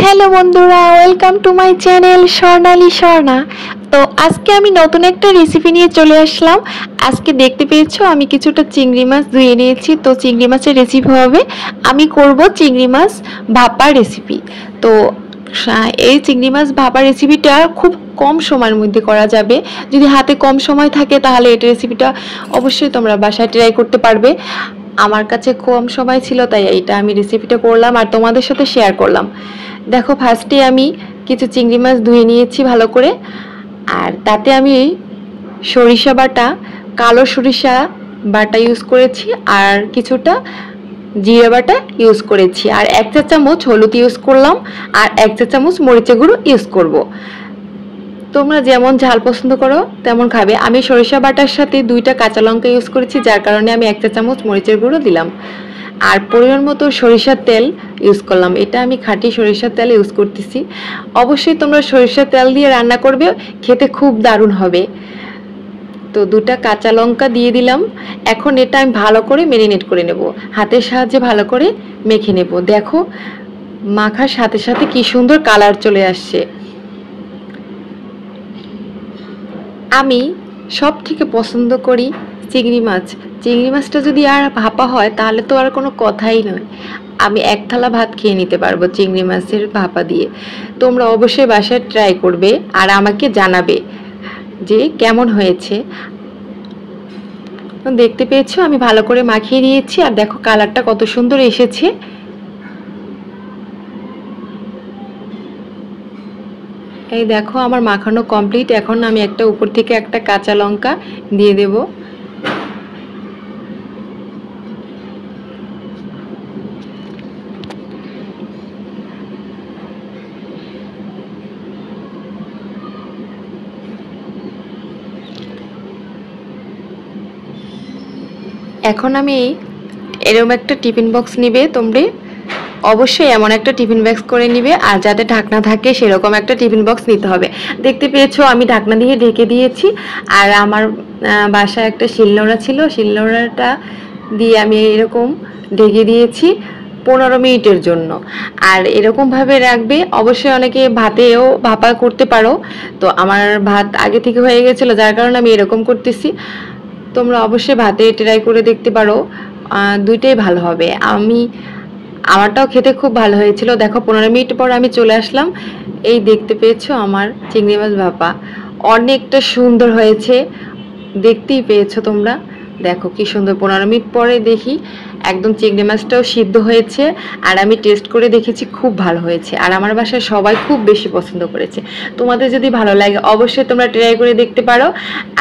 Hello বন্ধুরা, welcome to my channel স্বর্ণালী স্বর্ণা। তো আজকে আমি নতুন একটা রেসিপি নিয়ে চলে আসলাম। আজকে দেখতে পেয়েছো আমি কিছুটা চিংড়ি মাছ ধুয়ে নিয়েছি। তো চিংড়ি মাছের রেসিপি হবে, আমি করব চিংড়ি মাছ ভাপা রেসিপি। তো এই চিংড়ি মাছ ভাপা রেসিপিটা খুব কম সময়ের মধ্যে করা যাবে। যদি হাতে কম সময় থাকে তাহলে এই রেসিপিটা অবশ্যই তোমরা বাসায় ট্রাই করতে পারবে। আমার কাছে কম সময় ছিল তাই এইটা আমি রেসিপিটা করলাম আর তোমাদের সাথে শেয়ার করলাম। দেখো, ফার্স্টে আমি কিছু চিংড়ি মাছ ধুয়ে নিয়েছি ভালো করে, আর তাতে আমি সরিষা বাটা, কালো সরিষা বাটা ইউজ করেছি, আর কিছুটা জিরা বাটা ইউজ করেছি, আর 1 চা চামচ হলুদ ইউজ করলাম, আর 1 চা চামচ মরিচের গুঁড়ো ইউজ করব। তোমরা যেমন ঝাল পছন্দ করো তেমন খাবে। আমি সরিষা বাটার সাথে 2টা কাঁচা লঙ্কা ইউজ করেছি, যার কারণে আমি 1 চা চামচ মরিচের গুঁড়ো দিলাম, আর পরিমাণ মতো সরিষার তেল ইউজ করলাম। এটা আমি খাঁটি সরিষার তেল ইউজ করতেছি। অবশ্যই তোমরা সরিষার তেল দিয়ে রান্না করবে, খেতে খুব দারুণ হবে। তো 2টা কাঁচা লঙ্কা দিয়ে দিলাম। এখন এটা আমি ভালো করে ম্যারিনেট করে নেব, হাতের সাহায্যে ভালো করে মেখে নেব। দেখো, মাখার সাথে সাথে কি সুন্দর কালার চলে আসছে। আমি সব থেকে পছন্দ করি চিংড়ি মাছ। চিংড়ি মাছটা যদি আর ভাপা হয় তাহলে তো আর কোনো কথাই নয়। আমি 1 থালা ভাত খেয়ে নিতে পারবো চিংড়ি মাছের ভাপা দিয়ে। তোমরা অবশ্যই বাসায় ট্রাই করবে আর আমাকে জানাবে যে কেমন হয়েছে। দেখতে পেয়েছো আমি ভালো করে মাখিয়ে নিয়েছি, আর দেখো কালারটা কত সুন্দর এসেছে। এই দেখো আমার মাখানো কমপ্লিট। এখন আমি উপর থেকে একটা কাঁচা লঙ্কা দিয়ে দেব। এখন আমি এরকম একটা টিফিন বক্স নিবে, তোমরা অবশ্যই এমন একটা টিফিন বক্স করে নিবে, আর যাতে ঢাকনা থাকে সেরকম একটা টিফিন বক্স নিতে হবে। দেখতে পেয়েছো আমি ঢাকনা দিয়ে ঢেকে দিয়েছি, আর আমার বাসায় একটা শিলনোড়া ছিল, শিলনোড়াটা দিয়ে আমি এরকম ঢেকে দিয়েছি 15 মিনিটের জন্য। আর এরকমভাবে রাখবে। অবশ্যই অনেকে ভাতেও ভাপা করতে পারো, তো আমার ভাত আগে থেকে হয়ে গেছিলো যার কারণে আমি এরকম করতেছি। তোমরা অবশ্যই ভাতে ট্রাই করে দেখতে পারো, দুইটাই ভালো হবে। আমারটাও খেতে খুব ভালো হয়েছিল। দেখো 15 মিনিট পর আমি চলে আসলাম। এই দেখতে পেয়েছো আমার চিংড়ি মাছ ভাপা অনেকটা সুন্দর হয়েছে, দেখতেই পেয়েছো তোমরা। দেখো কি সুন্দর, 15 মিনিট পরে দেখি একদম চিংড়ি মাছটাও সিদ্ধ হয়েছে, আর আমি টেস্ট করে দেখেছি খুব ভালো হয়েছে, আর আমার বাসায় সবাই খুব বেশি পছন্দ করেছে। তোমাদের যদি ভালো লাগে অবশ্যই তোমরা ট্রাই করে দেখতে পারো।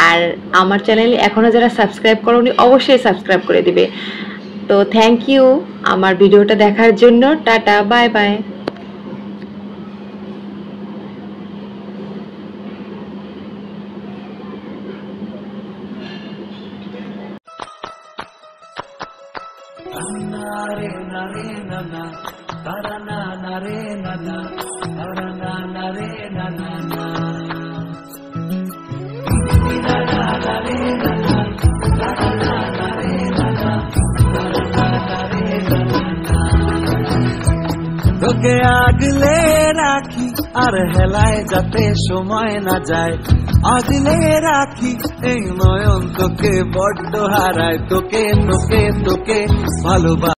আর আমার চ্যানেলে এখনও যারা সাবস্ক্রাইব করোনি অবশ্যই সাবস্ক্রাইব করে দিবে। তো থ্যাংক ইউ আমার ভিডিওটা দেখার জন্য। Tata, bye bye. তোকে আগলে রাখি আর হেলায় যাতে সময় না যায়, আগলে রাখি এই নয়ন তোকে বড্ড হারায়, তোকে তোকে তোকে ভালোবাসি।